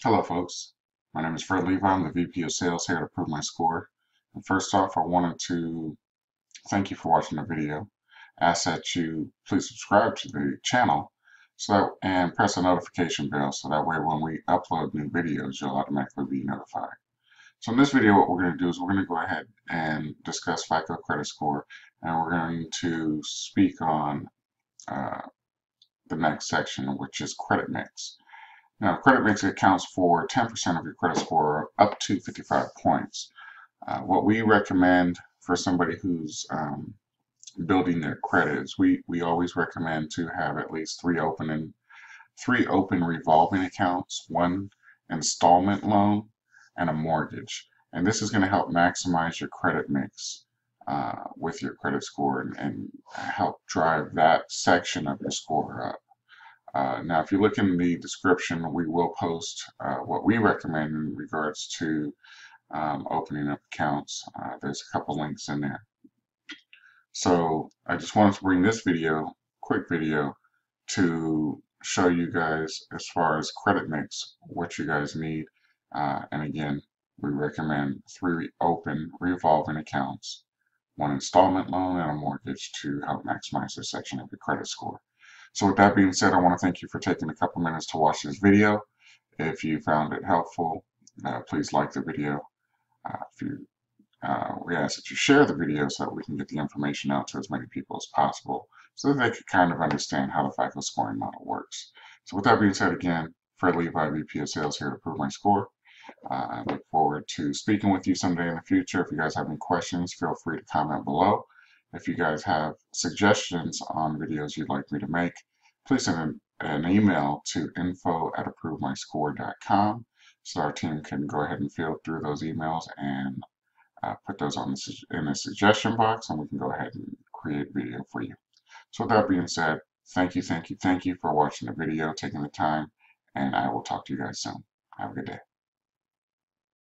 Hello folks, my name is Livai. I'm the VP of Sales here to Improve My Score. And first off, I wanted to thank you for watching the video. Ask that you please subscribe to the channel and press the notification bell so that way when we upload new videos, you'll automatically be notified. So in this video, what we're going to do is we're going to go ahead and discuss FICO credit score, and we're going to speak on the next section, which is credit mix. Now, credit mix accounts for 10% of your credit score up to 55 points. What we recommend for somebody who's building their credit is we always recommend to have at least three open revolving accounts, one installment loan, and a mortgage. And this is going to help maximize your credit mix with your credit score and help drive that section of your score up. Now, if you look in the description, we will post what we recommend in regards to opening up accounts. There's a couple links in there. So I just wanted to bring this quick video, to show you guys as far as credit mix, what you guys need. And again, we recommend three open revolving accounts, one installment loan, and a mortgage to help maximize this section of your credit score. So with that being said, I want to thank you for taking a couple minutes to watch this video. If you found it helpful, please like the video. We ask that you share the video so that we can get the information out to as many people as possible so that they can kind of understand how the FICO scoring model works. So with that being said, again, Livai, VP of Sales here to Improve My Score. I look forward to speaking with you someday in the future. If you guys have any questions, feel free to comment below. If you guys have suggestions on videos you'd like me to make, please send an email to info@approvemyscore.com so our team can go ahead and field through those emails and put those in the suggestion box, and we can go ahead and create a video for you. So with that being said, thank you for watching the video, taking the time, and I will talk to you guys soon. Have a good day.